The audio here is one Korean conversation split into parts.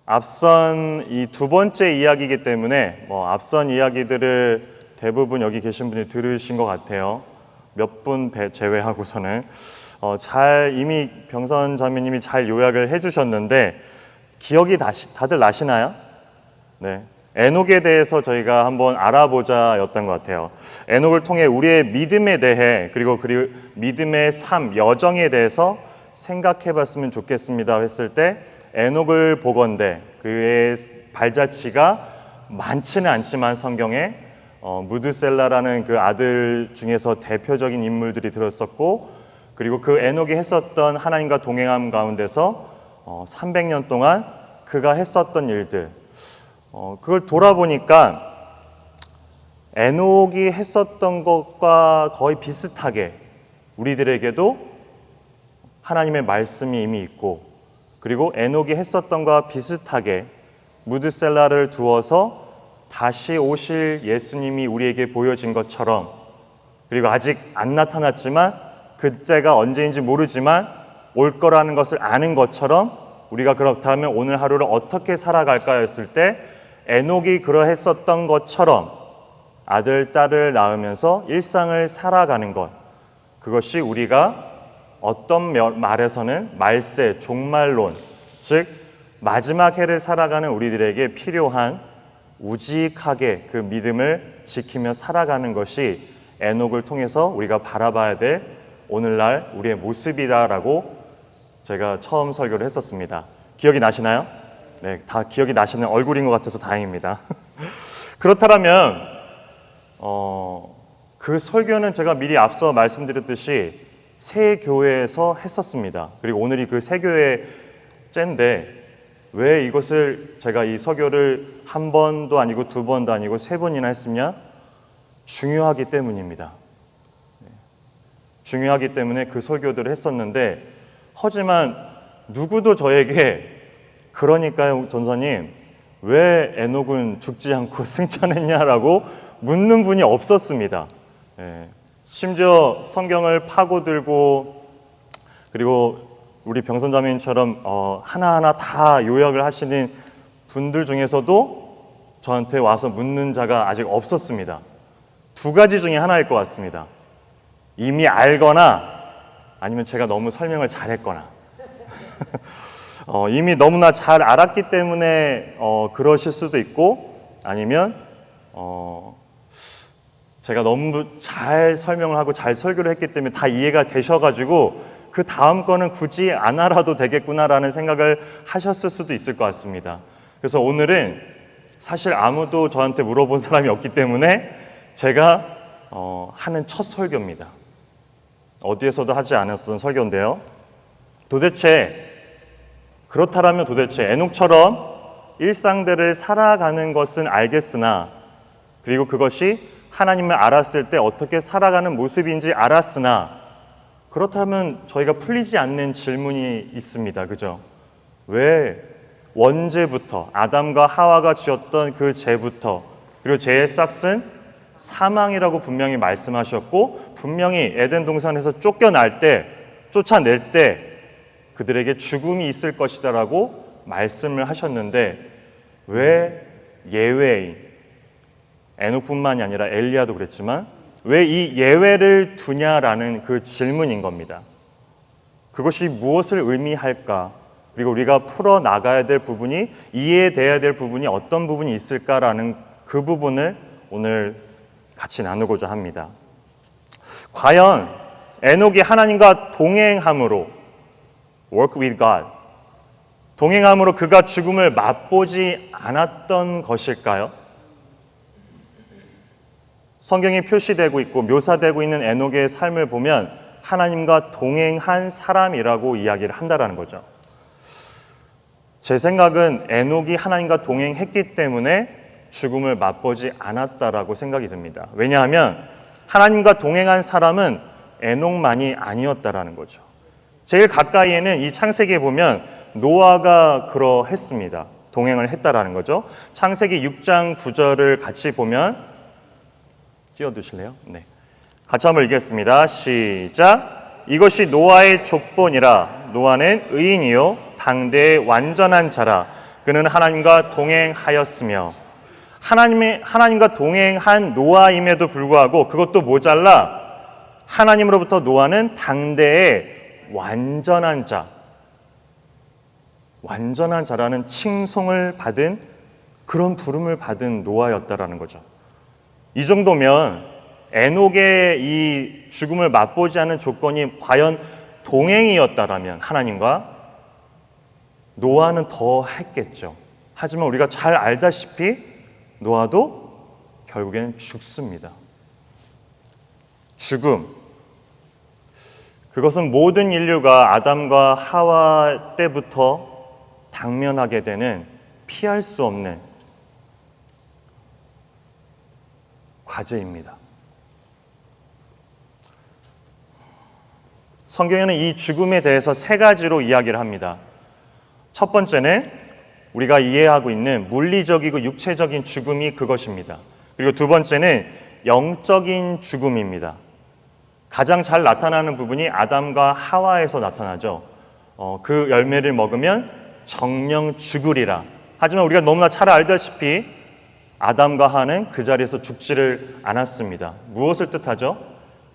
앞선 이 두 번째 이야기이기 때문에 앞선 이야기들을 대부분 여기 계신 분이 들으신 것 같아요. 몇 분 제외하고서는 이미 병선 자매님이 잘 요약을 해주셨는데 기억이 다들 나시나요? 네. 에녹에 대해서 저희가 한번 알아보자였던 것 같아요. 에녹을 통해 우리의 믿음에 대해 그리고 믿음의 삶, 여정에 대해서 생각해봤으면 좋겠습니다 했을 때 에녹을 보건대 그의 발자취가 많지는 않지만 성경에 무드셀라라는 그 아들 중에서 대표적인 인물들이 들었었고 그리고 그 에녹이 했었던 하나님과 동행함 가운데서 300년 동안 그가 했었던 일들 그걸 돌아보니까 에녹이 했었던 것과 거의 비슷하게 우리들에게도 하나님의 말씀이 이미 있고 그리고 에녹이 했었던 것과 비슷하게 무드셀라를 두어서 다시 오실 예수님이 우리에게 보여진 것처럼 그리고 아직 안 나타났지만 그때가 언제인지 모르지만 올 거라는 것을 아는 것처럼 우리가 그렇다면 오늘 하루를 어떻게 살아갈까 했을 때 에녹이 그러했었던 것처럼 아들, 딸을 낳으면서 일상을 살아가는 것 그것이 우리가 어떤 말에서는 말세, 종말론 즉 마지막 해를 살아가는 우리들에게 필요한 우직하게 그 믿음을 지키며 살아가는 것이 에녹을 통해서 우리가 바라봐야 될 오늘날 우리의 모습이다라고 제가 처음 설교를 했었습니다. 기억이 나시나요? 네, 다 기억이 나시는 얼굴인 것 같아서 다행입니다. 그렇다면 그 설교는 제가 미리 앞서 말씀드렸듯이 새 교회에서 했었습니다. 그리고 오늘이 그 새 교회째인데 왜 이것을 제가 이 설교를 한 번도 아니고 두 번도 아니고 세 번이나 했으냐? 중요하기 때문입니다. 중요하기 때문에 그 설교들을 했었는데 하지만 누구도 저에게 그러니까요 전사님 왜 에녹은 죽지 않고 승천했냐라고 묻는 분이 없었습니다. 심지어 성경을 파고들고 그리고 우리 병선자매님처럼 하나하나 다 요약을 하시는 분들 중에서도 저한테 와서 묻는 자가 아직 없었습니다. 두 가지 중에 하나일 것 같습니다. 이미 알거나 아니면 제가 너무 설명을 잘했거나 이미 너무나 잘 알았기 때문에 그러실 수도 있고 아니면 제가 너무 잘 설명을 하고 잘 설교를 했기 때문에 다 이해가 되셔가지고 그 다음 거는 굳이 안 알아도 되겠구나라는 생각을 하셨을 수도 있을 것 같습니다. 그래서 오늘은 사실 아무도 저한테 물어본 사람이 없기 때문에 제가 하는 첫 설교입니다. 어디에서도 하지 않았던 설교인데요. 그렇다면 도대체 에녹처럼 일상들을 살아가는 것은 알겠으나 그리고 그것이 하나님을 알았을 때 어떻게 살아가는 모습인지 알았으나 그렇다면 저희가 풀리지 않는 질문이 있습니다. 그죠? 왜 원죄부터 아담과 하와가 지었던 그 죄부터 그리고 죄의 싹은 사망이라고 분명히 말씀하셨고 분명히 에덴 동산에서 쫓아낼 때 그들에게 죽음이 있을 것이다라고 말씀을 하셨는데 왜 예외인 에녹뿐만이 아니라 엘리야도 그랬지만 왜 이 예외를 두냐라는 그 질문인 겁니다. 그것이 무엇을 의미할까? 그리고 우리가 풀어나가야 될 부분이 이해돼야 될 부분이 어떤 부분이 있을까라는 그 부분을 오늘 같이 나누고자 합니다. 과연 에녹이 하나님과 동행함으로 work with God 동행함으로 그가 죽음을 맛보지 않았던 것일까요? 성경에 표시되고 있고 묘사되고 있는 에녹의 삶을 보면 하나님과 동행한 사람이라고 이야기를 한다라는 거죠. 제 생각은 에녹이 하나님과 동행했기 때문에 죽음을 맛보지 않았다라고 생각이 듭니다. 왜냐하면 하나님과 동행한 사람은 에녹만이 아니었다라는 거죠. 제일 가까이에는 이 창세기에 보면 노아가 그러했습니다. 동행을 했다라는 거죠. 창세기 6장 9절을 같이 보면 띄워두실래요? 네. 같이 한번 읽겠습니다. 시작. 이것이 노아의 족본이라. 노아는 의인이요 당대의 완전한 자라. 그는 하나님과 동행하였으며. 하나님과 동행한 노아임에도 불구하고 그것도 모자라 하나님으로부터 노아는 당대의 완전한 자라는 칭송을 받은, 그런 부름을 받은 노아였다라는 거죠. 이 정도면 에녹의 이 죽음을 맛보지 않은 조건이 과연 동행이었다라면 하나님과, 노아는 더 했겠죠. 하지만 우리가 잘 알다시피 노아도 결국에는 죽습니다. 죽음, 그것은 모든 인류가 아담과 하와 때부터 당면하게 되는, 피할 수 없는 과제입니다. 성경에는 이 죽음에 대해서 세 가지로 이야기를 합니다. 첫 번째는 우리가 이해하고 있는 물리적이고 육체적인 죽음이 그것입니다. 그리고 두 번째는 영적인 죽음입니다. 가장 잘 나타나는 부분이 아담과 하와에서 나타나죠. 그 열매를 먹으면 정령 죽으리라. 하지만 우리가 너무나 잘 알다시피 아담과 하와는 그 자리에서 죽지를 않았습니다. 무엇을 뜻하죠?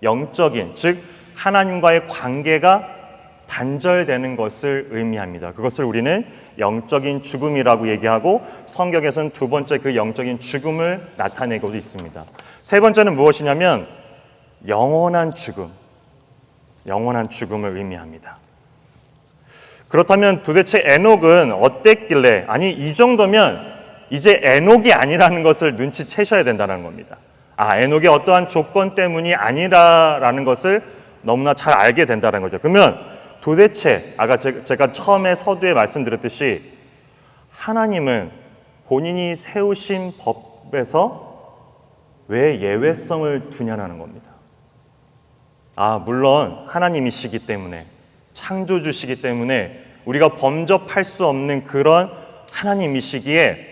영적인, 즉 하나님과의 관계가 단절되는 것을 의미합니다. 그것을 우리는 영적인 죽음이라고 얘기하고, 성경에서는 두 번째 그 영적인 죽음을 나타내고도 있습니다. 세 번째는 무엇이냐면 영원한 죽음을 의미합니다. 그렇다면 도대체 에녹은 어땠길래, 아니 이 정도면 이제 에녹이 아니라는 것을 눈치채셔야 된다는 겁니다. 에녹의 어떠한 조건 때문이 아니라는 것을 너무나 잘 알게 된다는 거죠. 그러면 도대체 아까 제가 처음에 서두에 말씀드렸듯이 하나님은 본인이 세우신 법에서 왜 예외성을 두냐는 겁니다. 물론 하나님이시기 때문에, 창조주시기 때문에 우리가 범접할 수 없는 그런 하나님이시기에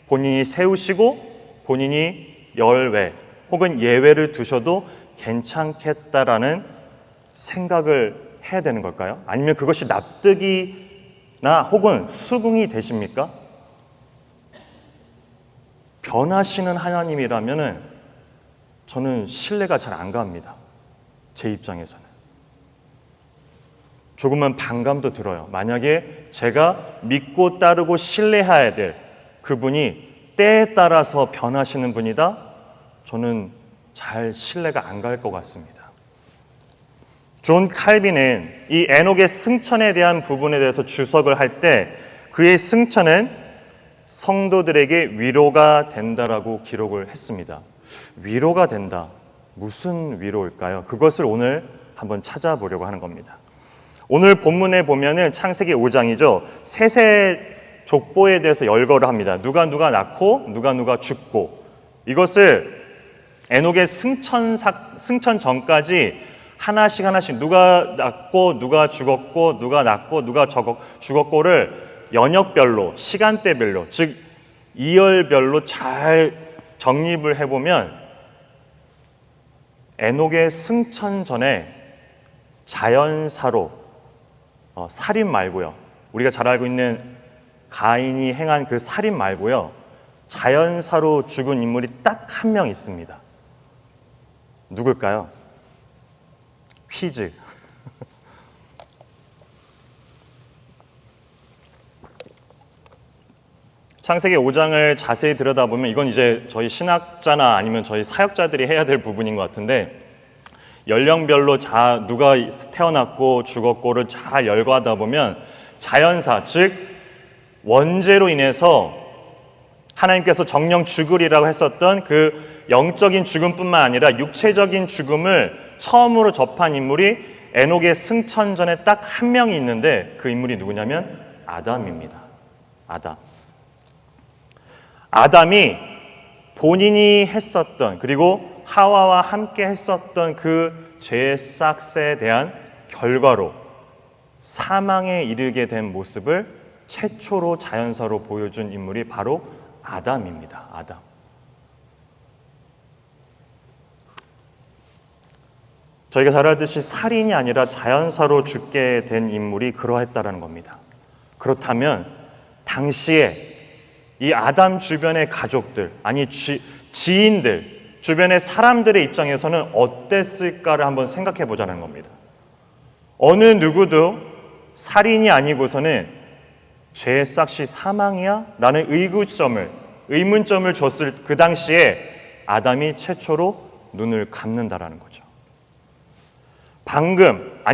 본인이 세우시고 본인이 열외 혹은 예외를 두셔도 괜찮겠다라는 생각을 해야 되는 걸까요? 아니면 그것이 납득이나 혹은 수긍이 되십니까? 변하시는 하나님이라면 저는 신뢰가 잘 안 갑니다. 제 입장에서는. 조금만 반감도 들어요. 만약에 제가 믿고 따르고 신뢰해야 될 그분이 때에 따라서 변하시는 분이다? 저는 잘 신뢰가 안 갈 것 같습니다. 존 칼빈은 이 에녹의 승천에 대한 부분에 대해서 주석을 할 때 그의 승천은 성도들에게 위로가 된다라고 기록을 했습니다. 위로가 된다. 무슨 위로일까요? 그것을 오늘 한번 찾아보려고 하는 겁니다. 오늘 본문에 보면은 창세기 5장이죠. 셋의 족보에 대해서 열거를 합니다. 누가 낳고 누가 죽고, 이것을 에녹의 승천 전까지 하나씩 누가 낳고 누가 죽었고 누가 낳고 누가 죽었고를 연역별로, 시간대별로, 즉 이열별로 잘 정립을 해보면 에녹의 승천 전에 자연사로 살인 말고요, 우리가 잘 알고 있는 가인이 행한 그 살인 말고요, 자연사로 죽은 인물이 딱 한 명 있습니다. 누굴까요? 퀴즈. 창세기 5장을 자세히 들여다보면 이건 이제 저희 신학자나 아니면 저희 사역자들이 해야 될 부분인 것 같은데, 연령별로 누가 태어났고 죽었고를 잘 열거하다 보면 자연사, 즉 원죄로 인해서 하나님께서 정령 죽으리라고 했었던 그 영적인 죽음뿐만 아니라 육체적인 죽음을 처음으로 접한 인물이 에녹의 승천 전에 딱 한 명이 있는데, 그 인물이 누구냐면 아담입니다. 아담이 본인이 했었던, 그리고 하와와 함께 했었던 그 죄의 싹스에 대한 결과로 사망에 이르게 된 모습을 최초로 자연사로 보여준 인물이 바로 아담입니다. 아담. 저희가 잘 알듯이 살인이 아니라 자연사로 죽게 된 인물이 그러했다라는 겁니다. 그렇다면 당시에 이 아담 주변의 가족들, 아니 지인들, 주변의 사람들의 입장에서는 어땠을까를 한번 생각해 보자는 겁니다. 어느 누구도 살인이 아니고서는 죄의 싹시 사망이야? 라는 의문점을 줬을 그 당시에 아담이 최초로 눈을 감는다라는 거죠.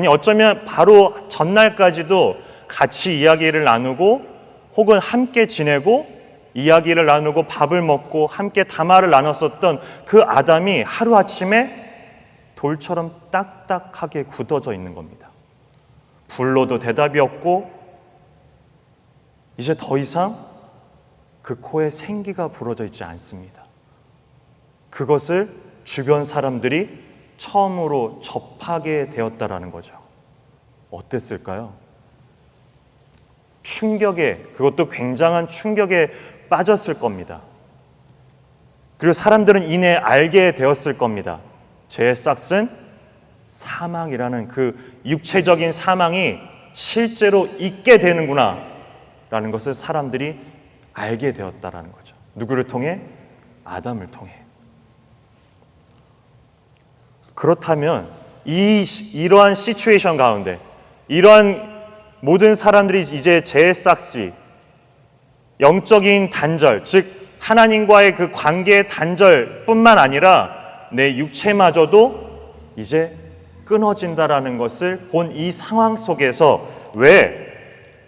어쩌면 바로 전날까지도 같이 이야기를 나누고 혹은 함께 지내고 이야기를 나누고 밥을 먹고 함께 담화를 나눴었던 그 아담이 하루아침에 돌처럼 딱딱하게 굳어져 있는 겁니다. 불러도 대답이 없고 이제 더 이상 그 코에 생기가 불어져 있지 않습니다. 그것을 주변 사람들이 처음으로 접하게 되었다라는 거죠. 어땠을까요? 그것도 굉장한 충격에 빠졌을 겁니다. 그리고 사람들은 이내 알게 되었을 겁니다. 죄의 싹은 사망이라는 그 육체적인 사망이 실제로 있게 되는구나 라는 것을 사람들이 알게 되었다라는 거죠. 누구를 통해? 아담을 통해. 그렇다면 이러한 시츄에이션 가운데 이러한 모든 사람들이 이제 죄의 싹시, 영적인 단절, 즉 하나님과의 그 관계의 단절뿐만 아니라 내 육체마저도 이제 끊어진다라는 것을 본 이 상황 속에서 왜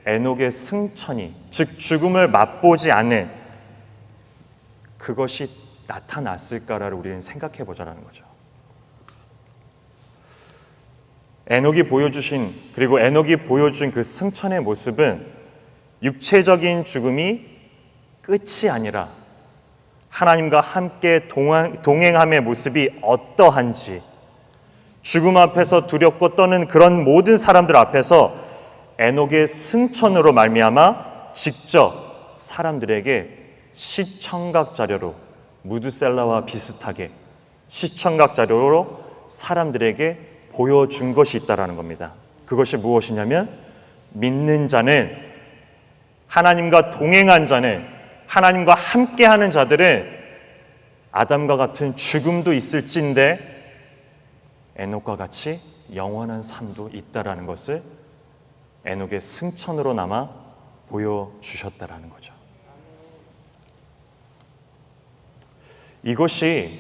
에녹의 승천이, 즉 죽음을 맛보지 않는 그것이 나타났을까를 우리는 생각해 보자는 거죠. 에녹이 보여준 그 승천의 모습은 육체적인 죽음이 끝이 아니라 하나님과 함께 동행함의 모습이 어떠한지, 죽음 앞에서 두렵고 떠는 그런 모든 사람들 앞에서 에녹의 승천으로 말미암아 직접 사람들에게 시청각 자료로, 무드셀라와 비슷하게 시청각 자료로 사람들에게 보여준 것이 있다라는 겁니다. 그것이 무엇이냐면 믿는 자는, 하나님과 동행한 자는, 하나님과 함께하는 자들은 아담과 같은 죽음도 있을진데 에녹과 같이 영원한 삶도 있다라는 것을 에녹의 승천으로 남아 보여주셨다라는 거죠. 이것이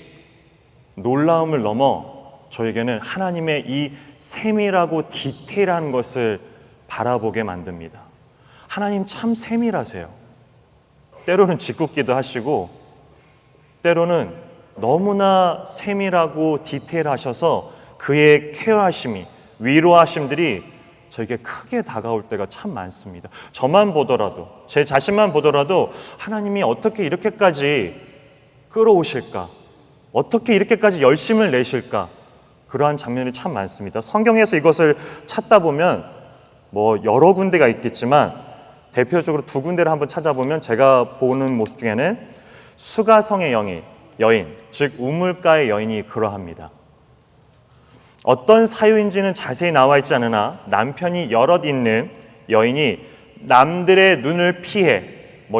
놀라움을 넘어 저에게는 하나님의 이 세밀하고 디테일한 것을 바라보게 만듭니다. 하나님 참 세밀하세요. 때로는 짓궂기도 하시고 때로는 너무나 세밀하고 디테일하셔서 그의 케어하심이, 위로하심들이 저에게 크게 다가올 때가 참 많습니다. 저만 보더라도, 제 자신만 보더라도 하나님이 어떻게 이렇게까지 끌어오실까? 어떻게 이렇게까지 열심을 내실까? 그러한 장면이 참 많습니다. 성경에서 이것을 찾다 보면 여러 군데가 있겠지만 대표적으로 두 군데를 한번 찾아보면 제가 보는 모습 중에는 수가성의 여인, 즉 우물가의 여인이 그러합니다. 어떤 사유인지는 자세히 나와 있지 않으나 남편이 여럿 있는 여인이 남들의 눈을 피해,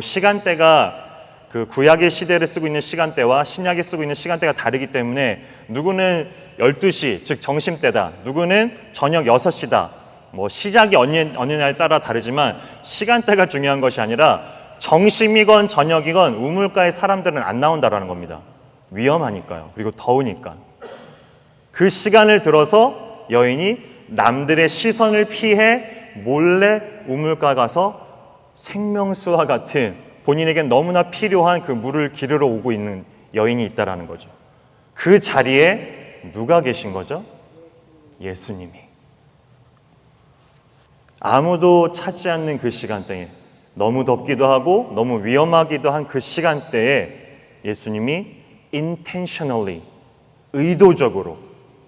시간대가 그 구약의 시대를 쓰고 있는 시간대와 신약에 쓰고 있는 시간대가 다르기 때문에 누구는 12시, 즉 점심때다, 누구는 저녁 6시다, 시작이 어느냐에 따라 다르지만 시간대가 중요한 것이 아니라 정심이건 저녁이건 우물가의 사람들은 안 나온다라는 겁니다. 위험하니까요. 그리고 더우니까. 그 시간을 들어서 여인이 남들의 시선을 피해 몰래 우물가 가서 생명수와 같은 본인에겐 너무나 필요한 그 물을 기르러 오고 있는 여인이 있다라는 거죠. 그 자리에 누가 계신 거죠? 예수님이. 아무도 찾지 않는 그 시간대에, 너무 덥기도 하고 너무 위험하기도 한 그 시간대에 예수님이 intentionally, 의도적으로,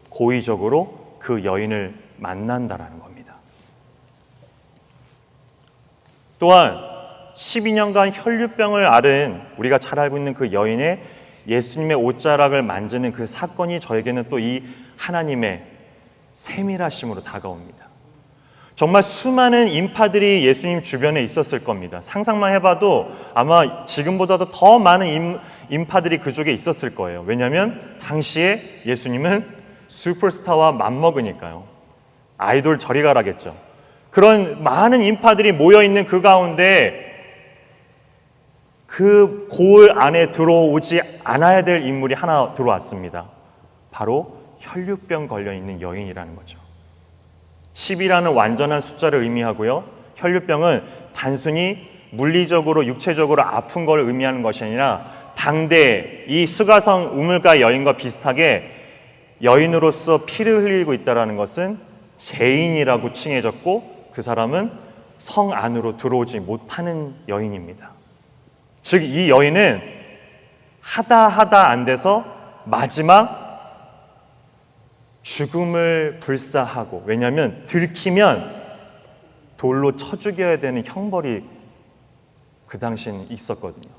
고의적으로 그 여인을 만난다라는 겁니다. 또한 12년간 혈류병을 앓은, 우리가 잘 알고 있는 그 여인의 예수님의 옷자락을 만지는 그 사건이 저에게는 또 이 하나님의 세밀하심으로 다가옵니다. 정말 수많은 인파들이 예수님 주변에 있었을 겁니다. 상상만 해봐도 아마 지금보다도 더 많은 인파들이 그쪽에 있었을 거예요. 왜냐하면 당시에 예수님은 슈퍼스타와 맞먹으니까요. 아이돌 저리 가라겠죠. 그런 많은 인파들이 모여있는 그 가운데 그 고을 안에 들어오지 않아야 될 인물이 하나 들어왔습니다. 바로 혈류병 걸려있는 여인이라는 거죠. 10이라는 완전한 숫자를 의미하고요. 혈류병은 단순히 물리적으로 육체적으로 아픈 걸 의미하는 것이 아니라 당대 이 수가성 우물가 여인과 비슷하게 여인으로서 피를 흘리고 있다는 것은 죄인이라고 칭해졌고 그 사람은 성 안으로 들어오지 못하는 여인입니다. 즉 이 여인은 하다 안 돼서 마지막 죽음을 불사하고, 왜냐하면 들키면 돌로 쳐 죽여야 되는 형벌이 그 당시엔 있었거든요.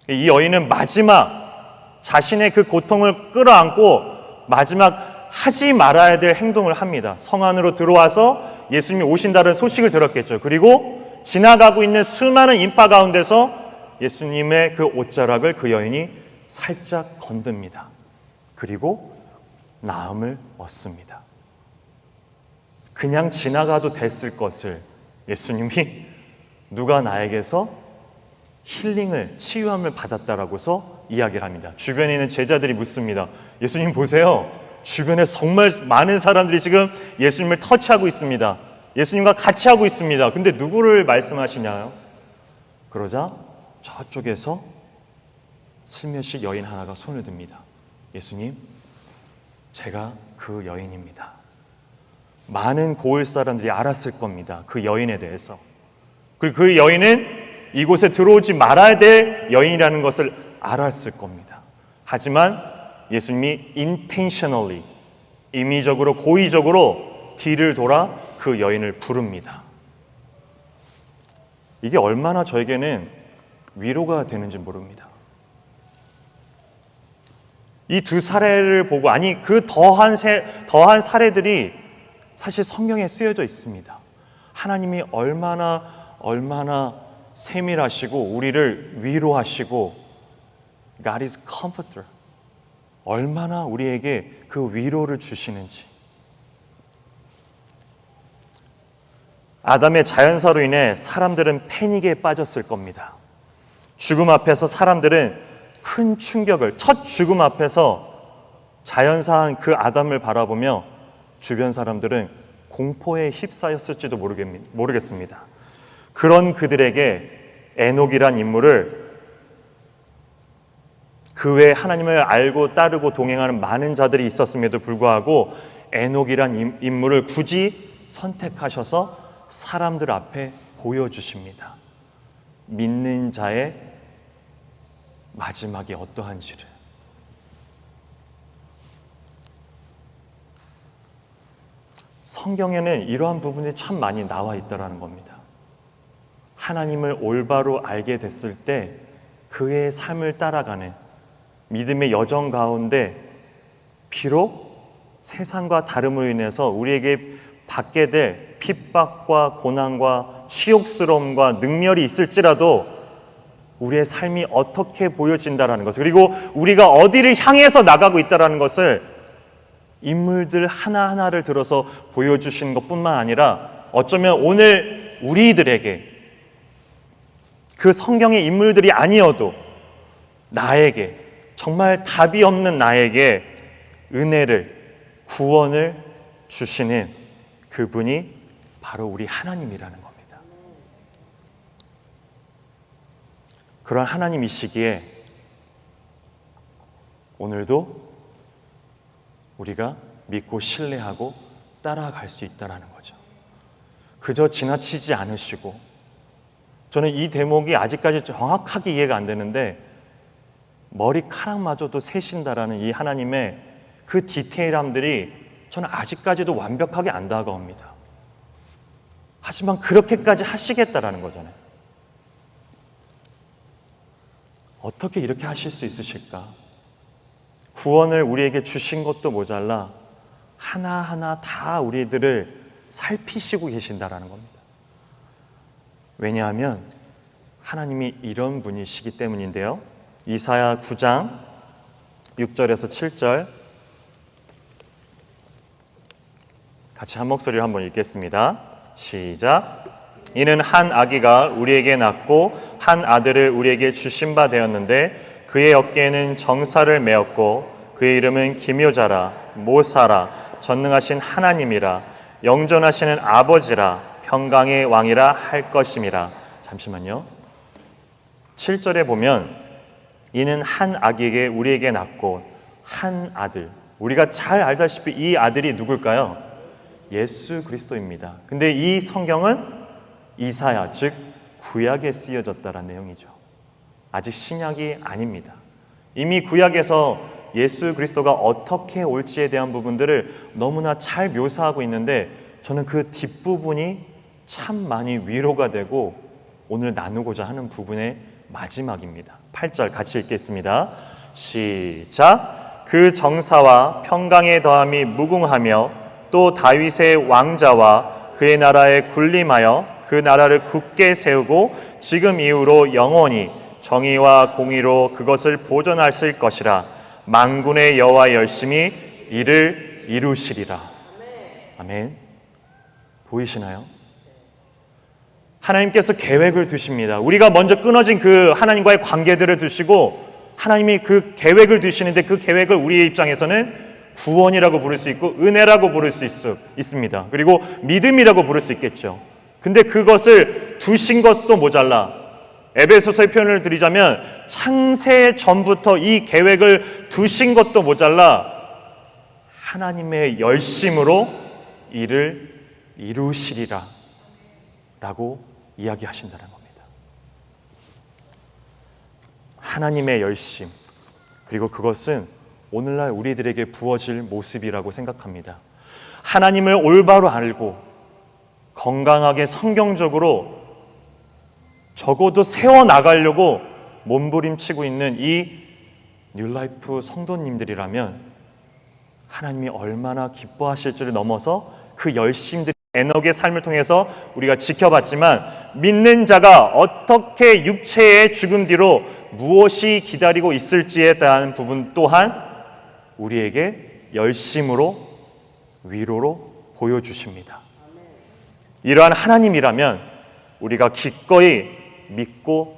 이 여인은 마지막 자신의 그 고통을 끌어안고 마지막 하지 말아야 될 행동을 합니다. 성 안으로 들어와서 예수님이 오신다는 소식을 들었겠죠. 그리고 지나가고 있는 수많은 인파 가운데서 예수님의 그 옷자락을 그 여인이 살짝 건듭니다. 그리고 나음을 얻습니다. 그냥 지나가도 됐을 것을 예수님이 누가 나에게서 힐링을, 치유함을 받았다라고서 이야기를 합니다. 주변에 있는 제자들이 묻습니다. 예수님 보세요. 주변에 정말 많은 사람들이 지금 예수님을 터치하고 있습니다. 예수님과 같이 하고 있습니다. 근데 누구를 말씀하시냐요? 그러자 저쪽에서 슬며시 여인 하나가 손을 듭니다. 예수님, 제가 그 여인입니다. 많은 고을 사람들이 알았을 겁니다. 그 여인에 대해서. 그리고 그 여인은 이곳에 들어오지 말아야 될 여인이라는 것을 알았을 겁니다. 하지만 예수님이 intentionally, 임의적으로 고의적으로 뒤를 돌아 그 여인을 부릅니다. 이게 얼마나 저에게는 위로가 되는지 모릅니다. 이 두 사례를 보고, 아니 그 더한 사례들이 사실 성경에 쓰여져 있습니다. 하나님이 얼마나 세밀하시고 우리를 위로하시고, God is comforter, 얼마나 우리에게 그 위로를 주시는지. 아담의 자연사로 인해 사람들은 패닉에 빠졌을 겁니다. 죽음 앞에서 사람들은 큰 충격을, 첫 죽음 앞에서 자연사한 그 아담을 바라보며 주변 사람들은 공포에 휩싸였을지도 모르겠습니다. 그런 그들에게 에녹이란 인물을, 그 외에 하나님을 알고 따르고 동행하는 많은 자들이 있었음에도 불구하고 에녹이란 인물을 굳이 선택하셔서 사람들 앞에 보여주십니다. 믿는 자의 마지막이 어떠한지를. 성경에는 이러한 부분이 참 많이 나와 있다는 겁니다. 하나님을 올바로 알게 됐을 때 그의 삶을 따라가는 믿음의 여정 가운데 비록 세상과 다름으로 인해서 우리에게 받게 될 핍박과 고난과 치욕스러움과 능멸이 있을지라도 우리의 삶이 어떻게 보여진다는 것을, 그리고 우리가 어디를 향해서 나가고 있다는 것을 인물들 하나하나를 들어서 보여주시는 것뿐만 아니라 어쩌면 오늘 우리들에게, 그 성경의 인물들이 아니어도 나에게, 정말 답이 없는 나에게 은혜를, 구원을 주시는 그분이 바로 우리 하나님이라는 겁니다. 그런 하나님이시기에 오늘도 우리가 믿고 신뢰하고 따라갈 수 있다는 거죠. 그저 지나치지 않으시고, 저는 이 대목이 아직까지 정확하게 이해가 안 되는데 머리카락마저도 세신다라는 이 하나님의 그 디테일함들이 저는 아직까지도 완벽하게 안 다가옵니다. 하지만 그렇게까지 하시겠다라는 거잖아요. 어떻게 이렇게 하실 수 있으실까? 구원을 우리에게 주신 것도 모자라 하나하나 다 우리들을 살피시고 계신다라는 겁니다. 왜냐하면 하나님이 이런 분이시기 때문인데요. 이사야 9장 6절에서 7절 같이 한 목소리로 한번 읽겠습니다. 시작. 이는 한 아기가 우리에게 낳고 한 아들을 우리에게 주신 바 되었는데 그의 어깨에는 정사를 메었고 그의 이름은 기묘자라 모사라 전능하신 하나님이라 영존하시는 아버지라 평강의 왕이라 할 것임이라. 잠시만요. 7절에 보면 이는 한 아기에게 우리에게 낳고 한 아들, 우리가 잘 알다시피 이 아들이 누굴까요? 예수 그리스도입니다. 근데 이 성경은 이사야, 즉 구약에 쓰여졌다는 내용이죠. 아직 신약이 아닙니다. 이미 구약에서 예수 그리스도가 어떻게 올지에 대한 부분들을 너무나 잘 묘사하고 있는데 저는 그 뒷부분이 참 많이 위로가 되고 오늘 나누고자 하는 부분의 마지막입니다. 8절 같이 읽겠습니다. 시작. 그 정사와 평강의 더함이 무궁하며 또 다윗의 왕자와 그의 나라에 군림하여 그 나라를 굳게 세우고 지금 이후로 영원히 정의와 공의로 그것을 보존하실 것이라. 만군의 여호와 열심히 이를 이루시리라. 아멘. 보이시나요? 하나님께서 계획을 두십니다. 우리가 먼저 끊어진 그 하나님과의 관계들을 두시고 하나님이 그 계획을 두시는데 그 계획을 우리의 입장에서는 구원이라고 부를 수 있고 은혜라고 부를 수 있습니다. 그리고 믿음이라고 부를 수 있겠죠. 근데 그것을 두신 것도 모자라 에베소서의 표현을 드리자면 창세 전부터 이 계획을 두신 것도 모자라 하나님의 열심으로 이를 이루시리라 라고 이야기하신다는 겁니다. 하나님의 열심, 그리고 그것은 오늘날 우리들에게 부어질 모습이라고 생각합니다. 하나님을 올바로 알고 건강하게 성경적으로 적어도 세워나가려고 몸부림치고 있는 이 뉴라이프 성도님들이라면 하나님이 얼마나 기뻐하실지를 넘어서 그 열심들이 에녹의 삶을 통해서 우리가 지켜봤지만 믿는 자가 어떻게 육체의 죽음 뒤로 무엇이 기다리고 있을지에 대한 부분 또한 우리에게 열심으로 위로로 보여주십니다. 이러한 하나님이라면 우리가 기꺼이 믿고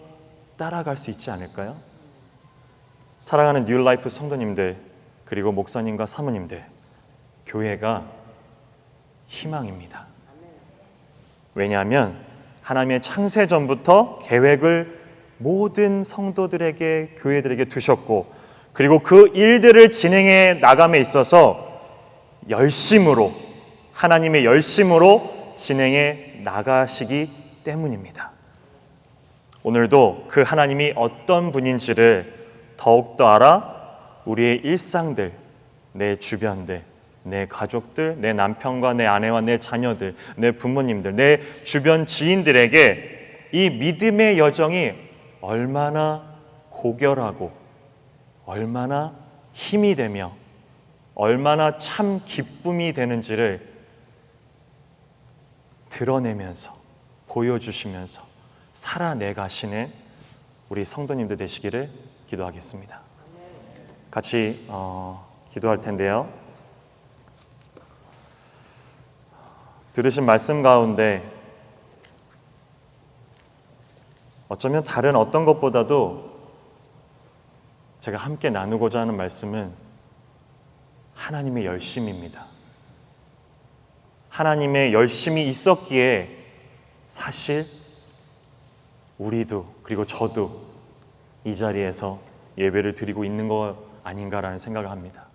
따라갈 수 있지 않을까요? 사랑하는 뉴라이프 성도님들 그리고 목사님과 사모님들, 교회가 희망입니다. 왜냐하면 하나님의 창세 전부터 계획을 모든 성도들에게 교회들에게 두셨고 그리고 그 일들을 진행해 나감에 있어서 열심으로 하나님의 열심으로 진행해 나가시기 때문입니다. 오늘도 그 하나님이 어떤 분인지를 더욱더 알아 우리의 일상들, 내 주변들, 내 가족들, 내 남편과 내 아내와 내 자녀들, 내 부모님들, 내 주변 지인들에게 이 믿음의 여정이 얼마나 고결하고 얼마나 힘이 되며 얼마나 참 기쁨이 되는지를 드러내면서 보여주시면서 살아내가시는 우리 성도님들 되시기를 기도하겠습니다. 같이 기도할 텐데요. 들으신 말씀 가운데 어쩌면 다른 어떤 것보다도 제가 함께 나누고자 하는 말씀은 하나님의 열심입니다. 하나님의 열심이 있었기에 사실 우리도 그리고 저도 이 자리에서 예배를 드리고 있는 것 아닌가라는 생각을 합니다.